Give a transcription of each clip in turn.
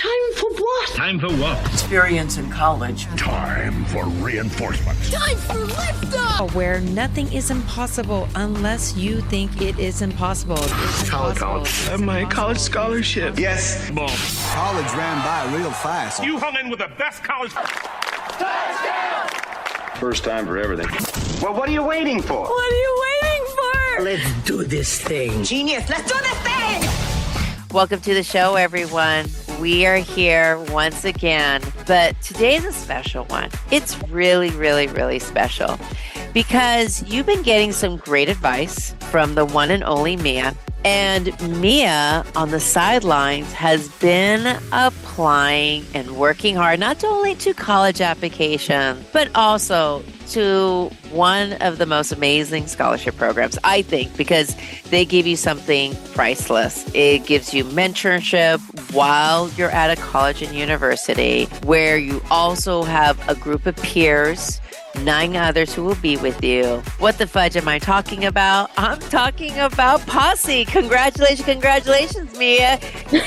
Time for what? Time for what? Experience in college. Time for reinforcement. Time for liftoff! Where nothing is impossible unless you think it is impossible. College. I have my college scholarship. Yes. Boom. College ran by real fast. You hung in with the best college. First time for everything. Well, what are you waiting for? What are you waiting for? Let's do this thing. Genius, let's do this thing! Welcome to the show, everyone. We are here once again, but today's a special one. It's really, really, really special because you've been getting some great advice from the one and only Mia. And Mia, on the sidelines, has been applying and working hard, not only to college applications, but also to one of the most amazing scholarship programs, I think, because they give you something priceless. It gives you mentorship while you're at a college and university, where you also have a group of peers, 9 others who will be with you. What the fudge am I talking about? I'm talking about Posse. Congratulations, Mia.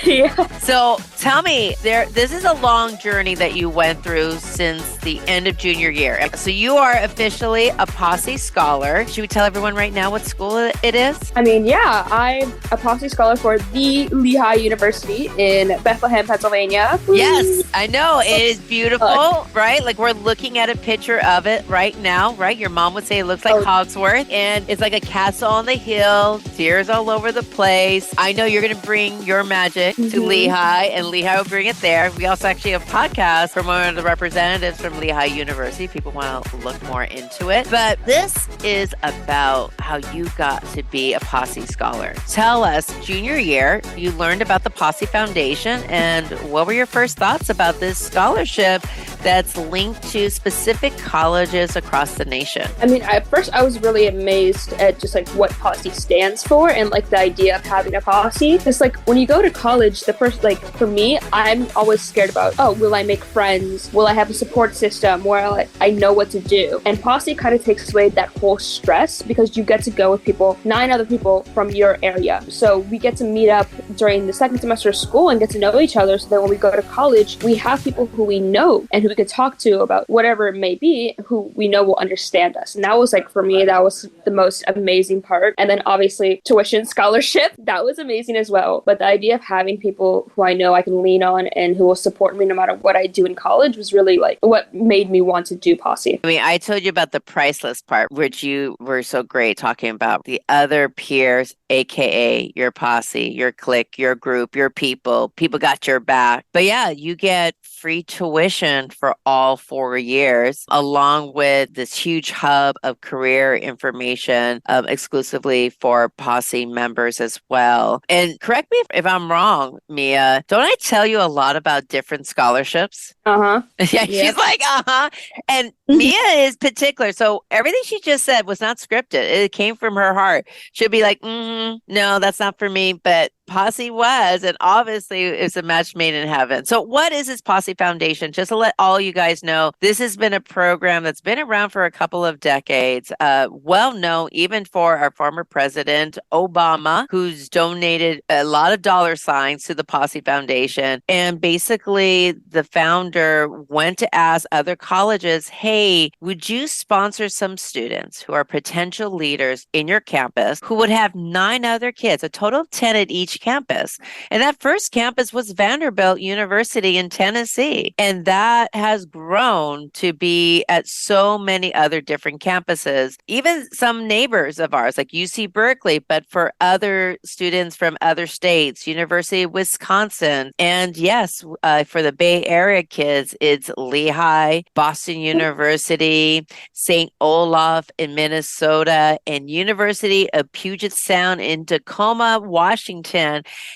Yeah. So tell me, this is a long journey that you went through since the end of junior year. So you are officially a Posse Scholar. Should we tell everyone right now what school it is? I'm a Posse Scholar for the Lehigh University in Bethlehem, Pennsylvania. Yes, I know. It is beautiful, right? Like we're looking at a picture of it right now, right? Your mom would say it looks like Hogsworth, and it's like a castle on the hill, tears all over the place. I know you're going to bring your magic to Lehigh, and Lehigh will bring it there. We also actually have a podcast from one of the representatives from Lehigh University. People want to look more into it. But this is about how you got to be a Posse Scholar. Tell us, junior year, you learned about the Posse Foundation, and what were your first thoughts about this scholarship that's linked to specific colleges across the nation? I mean, at first I was really amazed at just like what Posse stands for and like the idea of having a posse. It's like when you go to college, the first, like for me, I'm always scared about, will I make friends? Will I have a support system where I know what to do? And Posse kind of takes away that whole stress because you get to go with people, 9 other people from your area. So we get to meet up during the second semester of school and get to know each other so that when we go to college, we have people who we know and who we could talk to about whatever it may be, who we know will understand us. And that was like, for me, that was the most amazing part. And then obviously tuition scholarship, that was amazing as well. But the idea of having people who I know I can lean on and who will support me no matter what I do in college was really like what made me want to do Posse. I mean, I told you about the priceless part, which you were so great talking about. The other peers, AKA your posse, your clique, your group, your people got your back. But yeah, you get free tuition for all 4 years, along with this huge hub of career information exclusively for Posse members as well. And correct me if I'm wrong, Mia, don't I tell you a lot about different scholarships? Uh-huh. Yeah, she's like, uh-huh. And Mia is particular. So everything she just said was not scripted. It came from her heart. She'll be like, no, that's not for me. But Posse was, and obviously it's a match made in heaven. So what is this Posse Foundation? Just to let all you guys know, this has been a program that's been around for a couple of decades, well known even for our former president, Obama, who's donated a lot of dollar signs to the Posse Foundation. And basically the founder went to ask other colleges, hey, would you sponsor some students who are potential leaders in your campus who would have 9 other kids, a total of 10 at each campus. And that first campus was Vanderbilt University in Tennessee. And that has grown to be at so many other different campuses, even some neighbors of ours, like UC Berkeley, but for other students from other states, University of Wisconsin. And yes, for the Bay Area kids, it's Lehigh, Boston University, St. Olaf in Minnesota, and University of Puget Sound in Tacoma, Washington.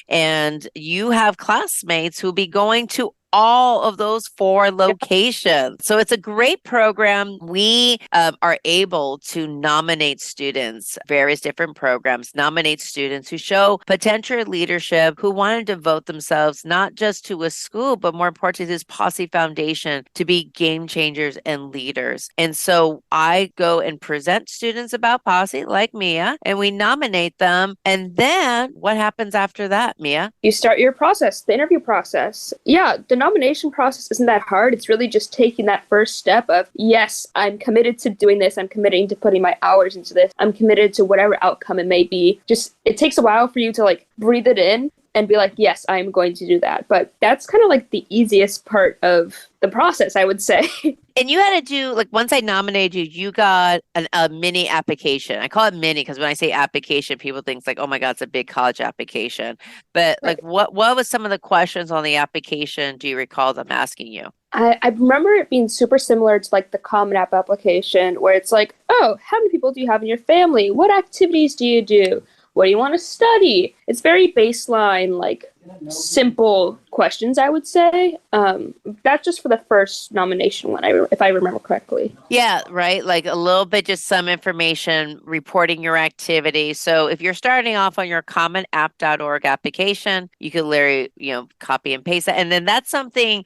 And you have classmates who will be going to all of those 4 locations. So it's a great program. We are able to nominate students, various different programs, nominate students who show potential leadership, who want to devote themselves not just to a school, but more importantly, this Posse Foundation to be game changers and leaders. And so I go and present students about Posse, like Mia, and we nominate them. And then what happens after that, Mia? You start your process, the interview process. Yeah, the nomination process isn't that hard. It's really just taking that first step of, yes, I'm committed to doing this. I'm committing to putting my hours into this. I'm committed to whatever outcome it may be. Just, it takes a while for you to like breathe it in and be like, yes, I'm going to do that. But that's kind of like the easiest part of the process, I would say. And you had to do, like, once I nominated you, you got a mini application. I call it mini because when I say application, people think like, oh my God, it's a big college application. But like, what was some of the questions on the application? Do you recall them asking you? I remember it being super similar to like the Common App application where it's like, oh, how many people do you have in your family? What activities do you do? What do you want to study? It's very baseline, like simple questions, I would say. That's just for the first nomination one, if I remember correctly. Yeah, right. Like a little bit, just some information reporting your activity. So if you're starting off on your commonapp.org application, you could literally, copy and paste that. And then that's something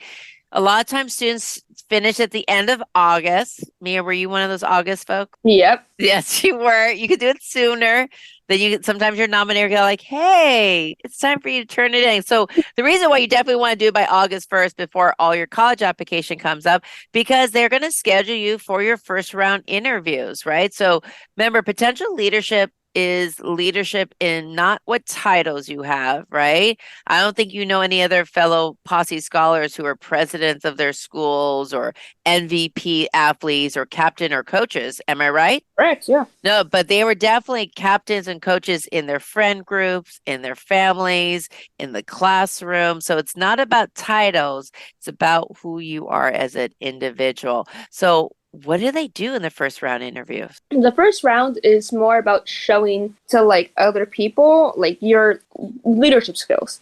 a lot of times students finish at the end of August. Mia, were you one of those August folk? Yep. Yes, you were. You could do it sooner. Then sometimes your nominator go like, hey, it's time for you to turn it in. So the reason why you definitely want to do it by August 1st before all your college application comes up, because they're going to schedule you for your first round interviews, right? So remember, potential leadership is leadership in not what titles you have, right? I don't think you know any other fellow Posse scholars who are presidents of their schools or MVP athletes or captain or coaches. Am I right? Correct, yeah. No, but they were definitely captains and coaches in their friend groups, in their families, in the classroom. So it's not about titles. It's about who you are as an individual. So what do they do in the first round interviews? The first round is more about showing to like other people like your leadership skills.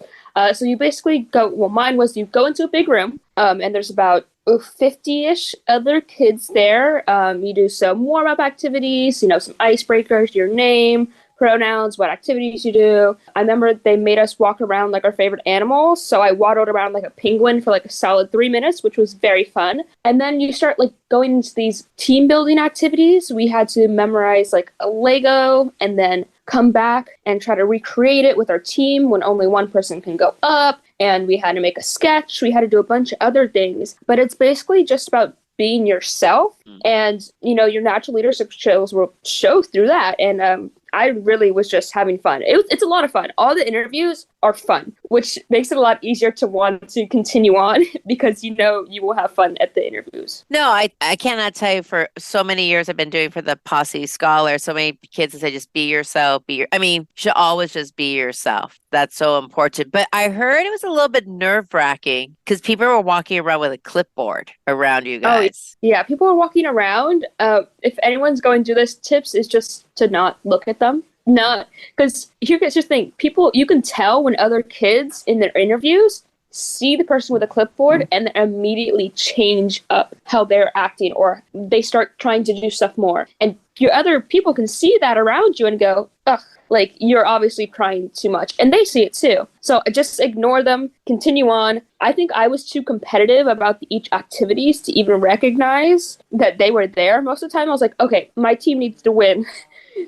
So you basically mine was you go into a big room and there's about 50-ish other kids there. You do some warm-up activities, some icebreakers, your name, pronouns, what activities you do. I remember they made us walk around like our favorite animals. So I waddled around like a penguin for like a solid 3 minutes, which was very fun. And then you start like going into these team building activities. We had to memorize like a Lego and then come back and try to recreate it with our team when only one person can go up. And we had to make a sketch. We had to do a bunch of other things. But it's basically just about being yourself, and your natural leadership skills will show through that. And I really was just having fun. It's a lot of fun. All the interviews are fun, which makes it a lot easier to want to continue on because you will have fun at the interviews. No, I cannot tell you, for so many years I've been doing for the Posse Scholars, so many kids that say just be yourself, you should always just be yourself. That's so important. But I heard it was a little bit nerve-wracking because people were walking around with a clipboard around you guys. Oh, yeah, people are walking around. If anyone's going to do this, tips is just to not look at them. Not because here's the thing: you can tell when other kids in their interviews see the person with a clipboard and then immediately change up how they're acting, or they start trying to do stuff more. And your other people can see that around you and go, ugh, like you're obviously trying too much. And they see it too. So just ignore them, continue on. I think I was too competitive about each activities to even recognize that they were there. Most of the time I was like, okay, my team needs to win.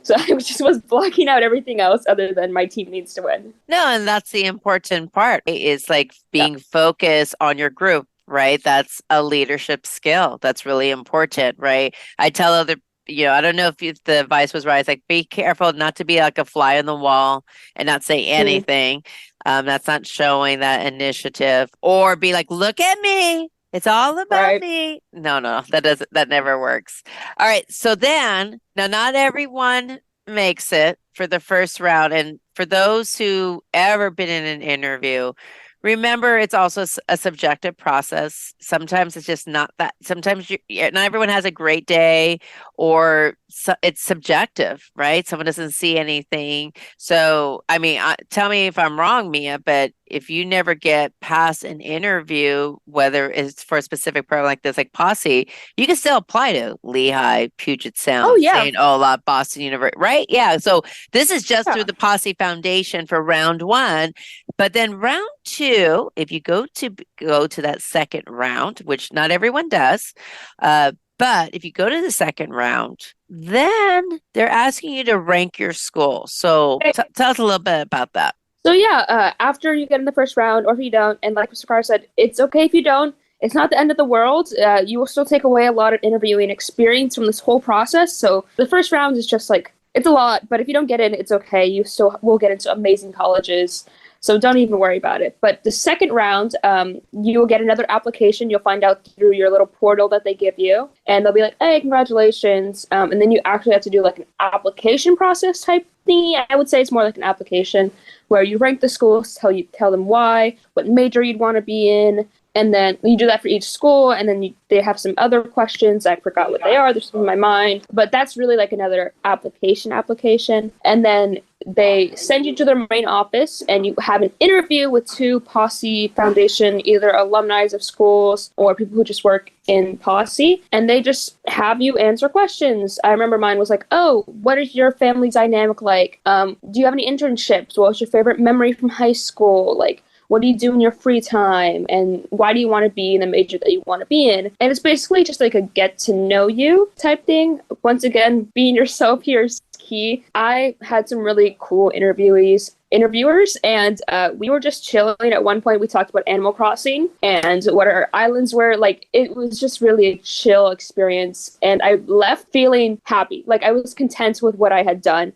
So I just was blocking out everything else other than my team needs to win. No, and that's the important part, is like being focused on your group, right? That's a leadership skill. That's really important, right? I tell other, I don't know if the advice was right. It's like, be careful not to be like a fly on the wall and not say anything. That's not showing that initiative, or be like, look at me. It's all about me. No, that never works. All right. So then, now not everyone makes it for the first round. And for those who ever been in an interview, Remember, it's also a subjective process. Sometimes it's just not that. Sometimes not everyone has a great day, or it's subjective, right? Someone doesn't see anything. So, I mean, tell me if I'm wrong, Mia, but if you never get past an interview, whether it's for a specific program like this, like Posse, you can still apply to Lehigh, Puget Sound, St. Olaf, Boston University, right? Yeah. So this is just through the Posse Foundation for round one. But then round two, if you go to that second round, which not everyone does, but if you go to the second round, then they're asking you to rank your school. So tell us a little bit about that. So after you get in the first round, or if you don't, and like Mr. Carr said, it's okay if you don't. It's not the end of the world. You will still take away a lot of interviewing experience from this whole process. So the first round is just like, it's a lot, but if you don't get in, it's okay. You still will get into amazing colleges. So don't even worry about it. But the second round, you will get another application. You'll find out through your little portal that they give you. And they'll be like, hey, congratulations. And then you actually have to do like an application process type thing. I would say it's more like an application where you rank the schools, tell them why, what major you'd want to be in. And then you do that for each school, and then they have some other questions. I forgot what they are. They're still in my mind. But that's really like another application. And then they send you to their main office, and you have an interview with 2 Posse Foundation, either alumni of schools or people who just work in Posse. And they just have you answer questions. I remember mine was like, oh, what is your family dynamic like? Do you have any internships? What was your favorite memory from high school? Like, what do you do in your free time? And why do you want to be in the major that you want to be in? And it's basically just like a get to know you type thing. Once again, being yourself here is key. I had some really cool interviewers, and we were just chilling. At one point, we talked about Animal Crossing and what our islands were. Like, it was just really a chill experience. And I left feeling happy. Like, I was content with what I had done.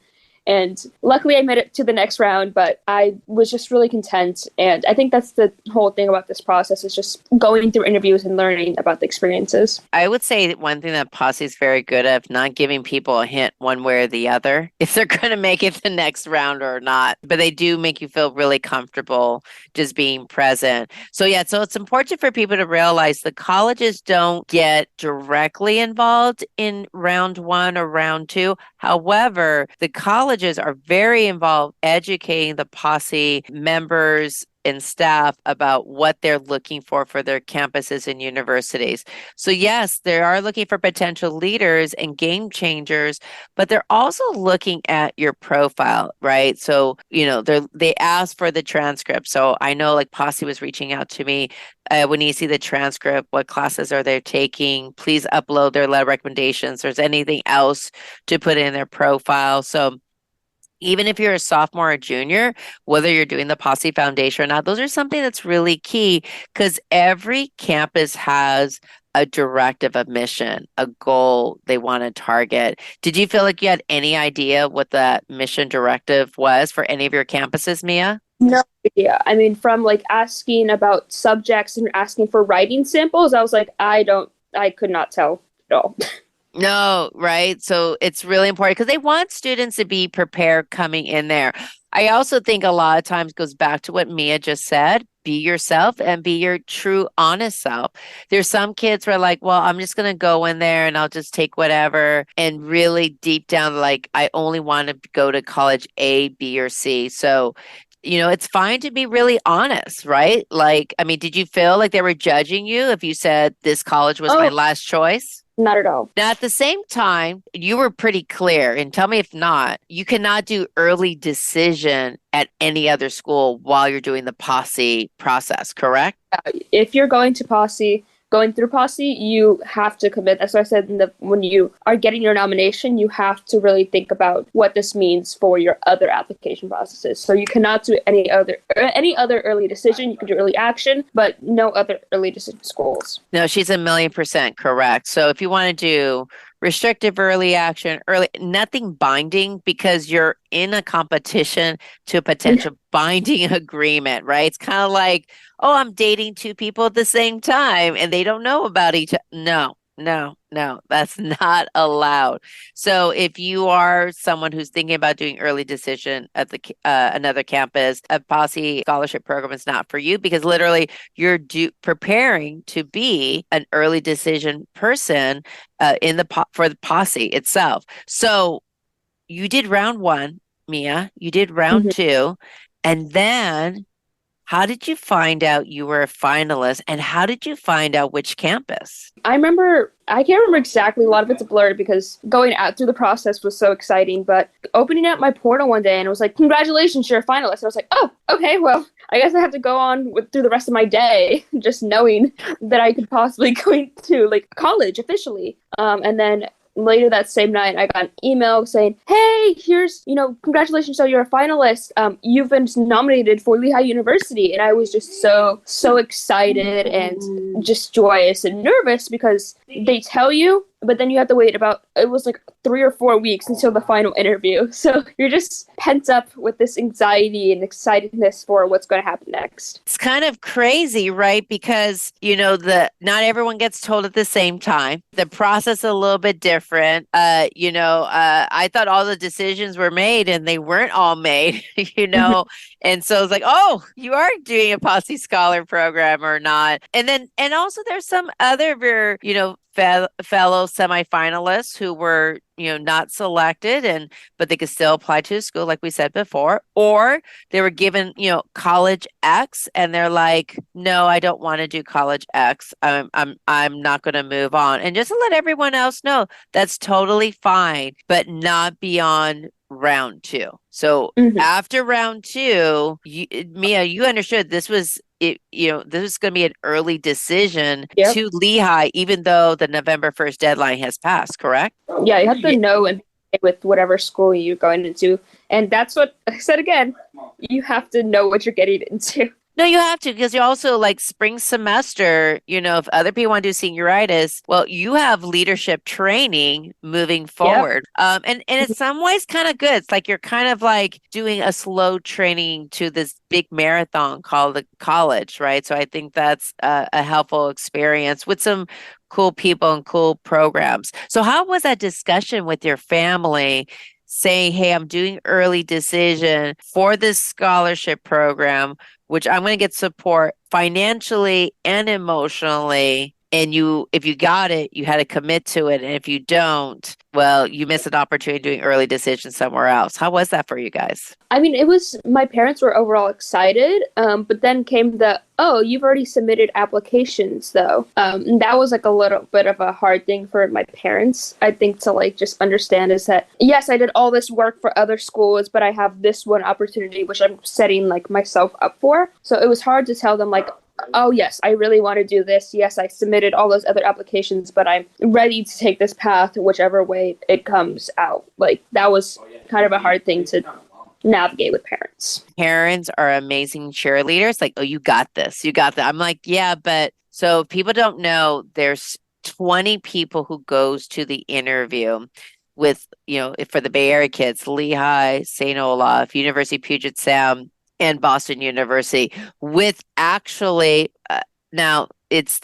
And luckily I made it to the next round, but I was just really content. And I think that's the whole thing about this process, is just going through interviews and learning about the experiences. I would say that one thing that Posse is very good at, not giving people a hint one way or the other, if they're going to make it the next round or not. But they do make you feel really comfortable just being present. So it's important for people to realize the colleges don't get directly involved in round one or round two. However, the colleges are very involved educating the Posse members and staff about what they're looking for their campuses and universities. So yes, they are looking for potential leaders and game changers, but they're also looking at your profile, right? So, they ask for the transcript. So I know like Posse was reaching out to me, when you see the transcript, what classes are they taking? Please upload their letter recommendations. There's anything else to put in their profile. So even if you're a sophomore or junior, whether you're doing the Posse Foundation or not, those are something that's really key, because every campus has a directive, a mission, a goal they want to target. Did you feel like you had any idea what that mission directive was for any of your campuses, Mia? No idea. I mean, from like asking about subjects and asking for writing samples, I was like, I could not tell at all. No, right? So it's really important because they want students to be prepared coming in there. I also think a lot of times goes back to what Mia just said. Be yourself and be your true, honest self. There's some kids who are like, well, I'm just going to go in there and I'll just take whatever. And really deep down, like, I only want to go to college A, B, or C. So it's fine to be really honest, right? Like, I mean, did you feel like they were judging you if you said this college was my last choice? Not at all. Now, at the same time, you were pretty clear, and tell me if not, you cannot do early decision at any other school while you're doing the Posse process, correct? If you're going through Posse, you have to commit. That's what I said when you are getting your nomination, you have to really think about what this means for your other application processes. So you cannot do any other early decision. You can do early action, but no other early decision schools. No, she's 1,000,000% correct. So if you want to do restrictive early action, nothing binding, because you're in a competition to a potential binding agreement, right? It's kind of like, oh, I'm dating 2 people at the same time and they don't know about each other. No, no, that's not allowed. So if you are someone who's thinking about doing early decision at the another campus, a Posse scholarship program is not for you because literally you're preparing to be an early decision person for the Posse itself. So you did round one, Mia. You did round two, and then how did you find out you were a finalist, and how did you find out which campus? I can't remember exactly. A lot of it's blurred because going out through the process was so exciting. But opening up my portal one day and it was like, congratulations, you're a finalist. I was like, oh, okay, well, I guess I have to go on through the rest of my day just knowing that I could possibly go into like college officially. And then later that same night, I got an email saying, hey, here's, congratulations, so you're a finalist. You've been nominated for Lehigh University. And I was just so excited and just joyous and nervous because they tell you, but then you have to wait it was like 3 or 4 weeks until the final interview. So you're just pent up with this anxiety and excitedness for what's going to happen next. It's kind of crazy, right? Because, not everyone gets told at the same time. The process is a little bit different. I thought all the decisions were made and they weren't all made, And so it's like, oh, you are doing a Posse Scholar program or not. And also there's some other, fellow semifinalists who were, not selected but they could still apply to a school, like we said before, or they were given, college X and they're like, no, I don't want to do college X. I'm not going to move on. And just to let everyone else know, that's totally fine, but not beyond round two. So after round two, Mia, you understood this was this is going to be an early decision to Lehigh, even though the November 1st deadline has passed, correct? Yeah, you have to know and with whatever school you're going into. And that's what I said again. You have to know what you're getting into. No, you have to, because you also like spring semester, if other people want to do senioritis, well, you have leadership training moving forward. And in some ways kind of good. It's like you're kind of like doing a slow training to this big marathon called the college, right? So I think that's a helpful experience with some cool people and cool programs. So how was that discussion with your family saying, hey, I'm doing early decision for this scholarship program, which I'm going to get support financially and emotionally. And if you got it, you had to commit to it. And if you don't, well, you miss an opportunity doing early decisions somewhere else. How was that for you guys? I mean, my parents were overall excited, but then came you've already submitted applications though. And that was like a little bit of a hard thing for my parents, I think, to like just understand is that, yes, I did all this work for other schools, but I have this one opportunity, which I'm setting like myself up for. So it was hard to tell them like, oh, yes, I really want to do this. Yes, I submitted all those other applications, but I'm ready to take this path whichever way it comes out. Like, that was kind of a hard thing to navigate with parents. Parents are amazing cheerleaders. Like, oh, you got this. You got that. I'm like, yeah, but so if people don't know, there's 20 people who goes to the interview with, for the Bay Area kids, Lehigh, St. Olaf, University of Puget Sound, and Boston University, with actually now it's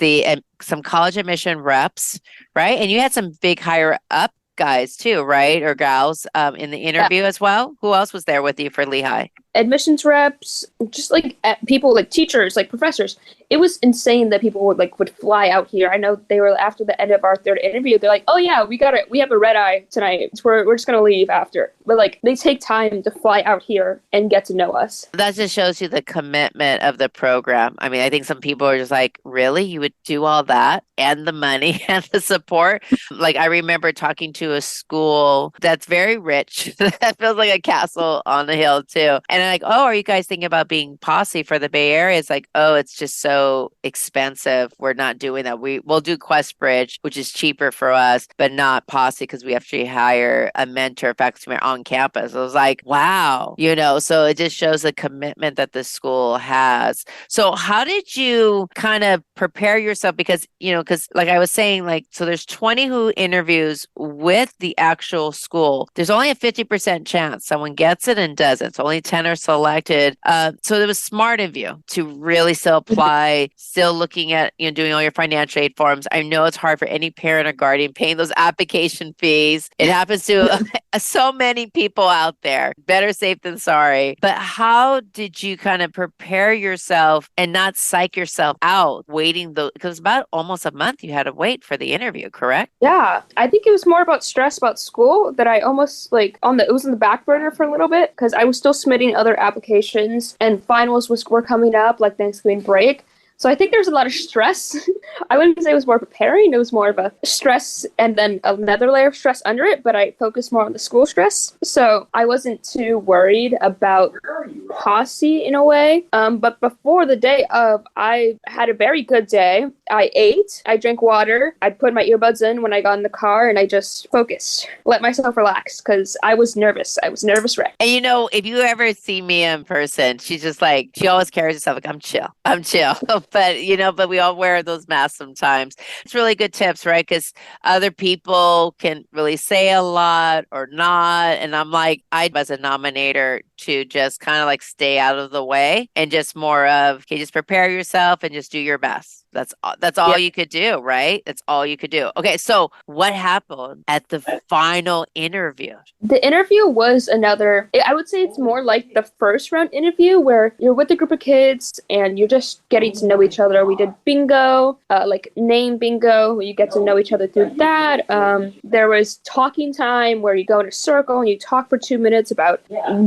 some college admission reps, right? And you had some big higher up guys too, right? Or gals in the interview as well. Who else was there with you for Lehigh? Admissions reps, just like people like teachers, like professors. It was insane that people would fly out here. I know they were after the end of our third interview. They're like, "Oh yeah, we have a red eye tonight. We're just gonna leave after." But like they take time to fly out here and get to know us. That just shows you the commitment of the program. I mean, I think some people are just like, "Really, you would do all that and the money and the support?" Like I remember talking to a school that's very rich, that feels like a castle on the hill too, and I'm like, oh, are you guys thinking about being Posse for the Bay Area? It's like, oh, it's just so expensive. We're not doing that. We'll do Questbridge, which is cheaper for us, but not Posse because we have to hire a mentor faculty member on campus. I was like, wow, so it just shows the commitment that the school has. So how did you kind of prepare yourself? Because like I was saying, like, so there's 20 who interviews with the actual school. There's only a 50% chance someone gets it and doesn't. It's only 10 they're selected. So it was smart of you to really still apply, still looking at, doing all your financial aid forms. I know it's hard for any parent or guardian paying those application fees. It happens to so many people out there. Better safe than sorry. But how did you kind of prepare yourself and not psych yourself out waiting because about almost a month you had to wait for the interview, correct? Yeah, I think it was more about stress about school that I almost it was in the back burner for a little bit because I was still submitting other applications and finals were coming up like Thanksgiving break. So I think there's a lot of stress. I wouldn't say it was more preparing. It was more of a stress and then another layer of stress under it, but I focused more on the school stress. So I wasn't too worried about Posse in a way. But before the day of, I had a very good day. I ate, I drank water, I put my earbuds in when I got in the car, and I just focused, let myself relax because I was nervous. I was nervous wreck. And if you ever see Mia in person, she's just like, she always carries herself like, I'm chill. But we all wear those masks sometimes. It's really good tips, right? Because other people can really say a lot or not. And I'm like, I was a nominator to just kind of like stay out of the way and just more of, okay, just prepare yourself and just do your best. That's all you could do, right? That's all you could do. Okay, so what happened at the final interview? The interview was I would say it's more like the first round interview where you're with a group of kids and you're just getting to know each other. We did bingo, like name bingo. You get to know each other through that. There was talking time where you go in a circle and you talk for 2 minutes about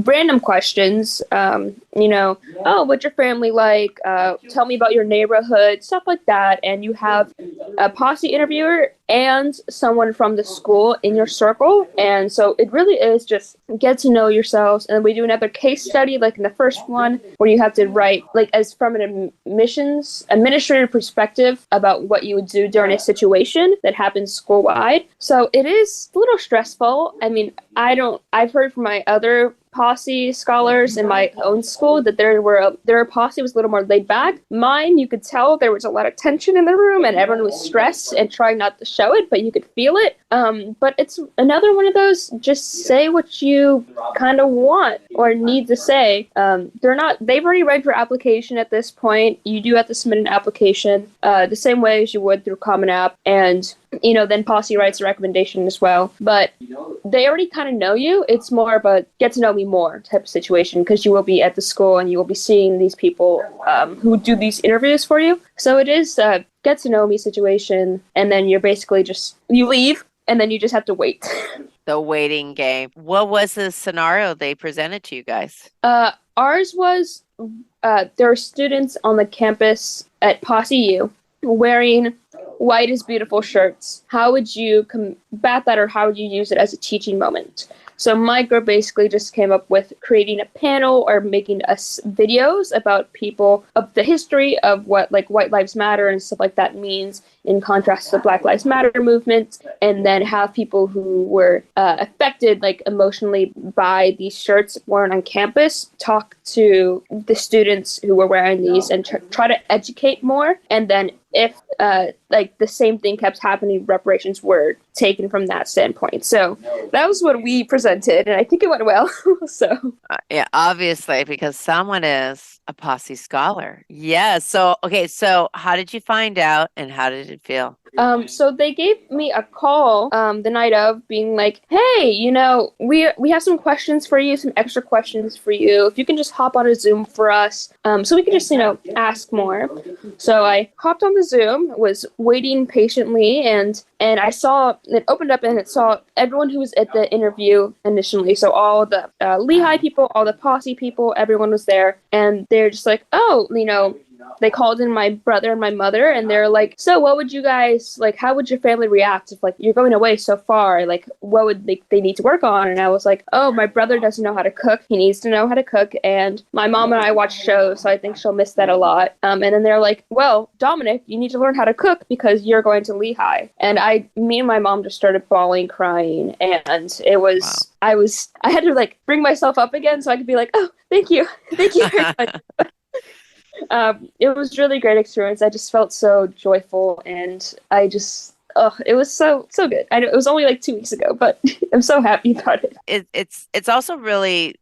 random questions. What's your family like? Tell me about your neighborhood, stuff like that. And you have a Posse interviewer and someone from the school in your circle. And so it really is just get to know yourselves. And we do another case study, like in the first one, where you have to write, like as from an administrative perspective about what you would do during a situation that happens school-wide. So it is a little stressful. I mean, I've heard from my other Posse scholars in my own school that their Posse was a little more laid back. Mine, you could tell there was a lot of tension in the room and everyone was stressed and trying not to show it, but you could feel it. But it's another one of those, just say what you kind of want or need to say. They've already read your application at this point. You do have to submit an application the same way as you would through Common App. And then Posse writes a recommendation as well. But they already kind of know you. It's more of a get to know me more type of situation because you will be at the school and you will be seeing these people who do these interviews for you. So it is a get to know me situation. And then you're basically you leave and then you just have to wait. The waiting game. What was the scenario they presented to you guys? Ours was there are students on the campus at Posse U wearing white is beautiful shirts. How would you combat that or how would you use it as a teaching moment? So my group basically just came up with creating a panel or making us videos about people of the history of what like White Lives Matter and stuff like that means in contrast to the Black Lives Matter movement, and then have people who were affected like emotionally by these shirts worn on campus talk to the students who were wearing these and try to educate more. And then if the same thing kept happening, reparations were taken from that standpoint. So that was what we presented, and I think it went well. So yeah, obviously, because someone is a Posse scholar. Yeah. So how did you find out, and how did it feel? So they gave me a call the night of, being like, hey, we have some questions for you, some extra questions for you. If you can just hop on a Zoom for us, so we can just ask more. So I hopped on the Zoom, was waiting patiently, and I saw it opened up and it saw everyone who was at the interview initially. So all the Lehigh people, all the Posse people, everyone was there, and they're just like, oh, they called in my brother and my mother, and they're like, so what would you guys, how would your family react if, you're going away so far? What would they need to work on? And I was like, oh, my brother doesn't know how to cook. He needs to know how to cook. And my mom and I watch shows, so I think she'll miss that a lot. And then they're like, well, Dominic, you need to learn how to cook because you're going to Lehigh. And me and my mom just started bawling, crying. And it was, wow. I had to bring myself up again so I could be like, oh, thank you. Thank you very much. It was really great experience. I just felt so joyful, and it was so good. I know it was only 2 weeks ago, but I'm so happy about it. It's also really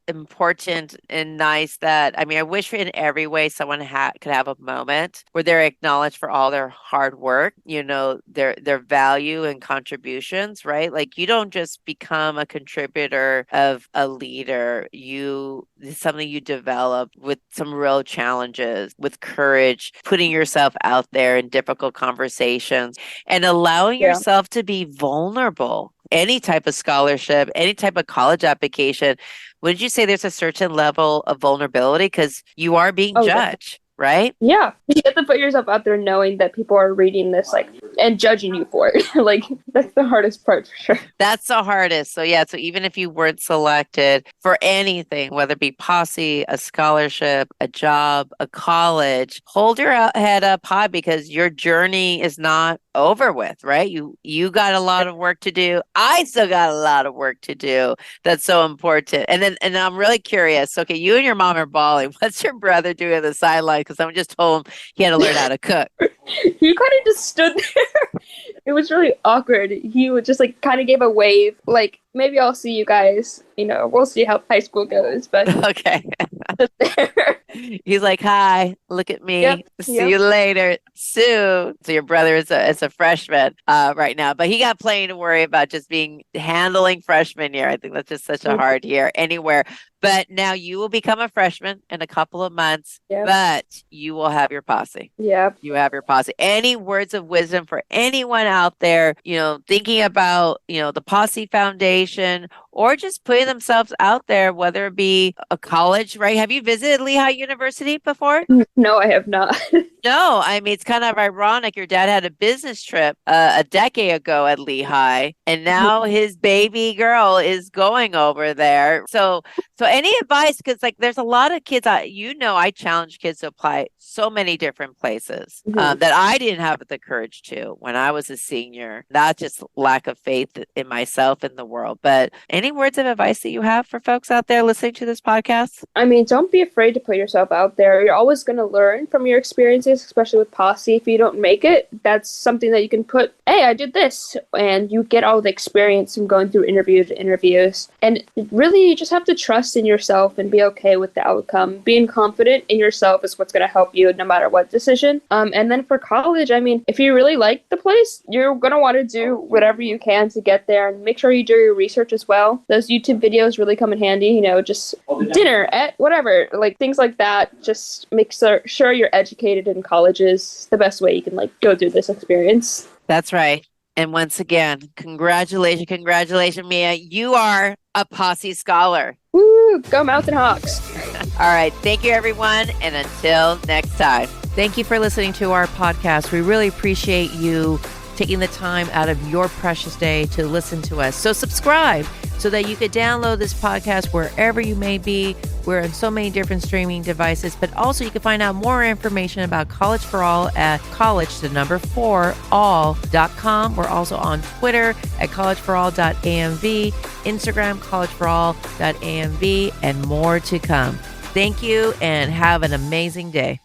important and nice that, I mean, I wish in every way someone could have a moment where they're acknowledged for all their hard work, their value and contributions, right? Like you don't just become a contributor of a leader. It's something you develop with some real challenges, with courage, putting yourself out there in difficult conversations and allowing yourself to be vulnerable. Any type of scholarship, any type of college application, would you say there's a certain level of vulnerability because you are being judged, right? Yeah. You have to put yourself out there knowing that people are reading this and judging you for it. That's the hardest part for sure. That's the hardest. So even if you weren't selected for anything, whether it be Posse, a scholarship, a job, a college, hold your head up high because your journey is not over with, right? You got a lot of work to do. I still got a lot of work to do. That's so important. And I'm really curious. Okay, you and your mom are bawling. What's your brother doing on the sideline? Because someone just told him he had to learn how to cook. He kind of just stood there. It was really awkward. He would just kind of gave a wave, maybe I'll see you guys. We'll see how high school goes. But okay. He's like, hi, look at me. See you later soon. So your brother is a freshman right now, but he got plenty to worry about just handling freshman year. I think that's just such a hard year anywhere. But now you will become a freshman in a couple of months, but you will have your posse. Yeah. You have your posse. Any words of wisdom for anyone out there, thinking about, the Posse Foundation or just putting themselves out there, whether it be a college, right? Have you visited Lehigh University before? No, I have not. No, I mean, it's kind of ironic. Your dad had a business trip a decade ago at Lehigh, and now his baby girl is going over there. So any advice? Because there's a lot of kids, I challenge kids to apply so many different places that I didn't have the courage to when I was a senior, not just lack of faith in myself and the world, but any words of advice that you have for folks out there listening to this podcast? I mean, don't be afraid to put yourself out there. You're always going to learn from your experiences, especially with Posse. If you don't make it, that's something that you can put, hey, I did this. And you get all the experience from going through interview to interviews. And really, you just have to trust in yourself and be okay with the outcome. Being confident in yourself is what's going to help you no matter what decision. And then for college, I mean, if you really like the place, you're going to want to do whatever you can to get there and make sure you do your research as well. Those YouTube videos really come in handy, just dinner at whatever, things like that. Just make sure you're educated in college is the best way you can go through this experience. That's right. And once again, congratulations, Mia. You are a Posse Scholar. Woo! Go Mountain Hawks. All right. Thank you, everyone. And until next time. Thank you for listening to our podcast. We really appreciate you taking the time out of your precious day to listen to us. So subscribe so that you could download this podcast wherever you may be. We're on so many different streaming devices, but also you can find out more information about College for All at college4all.com. We're also on Twitter at collegeforall.amv, Instagram collegeforall.amv, and more to come. Thank you and have an amazing day.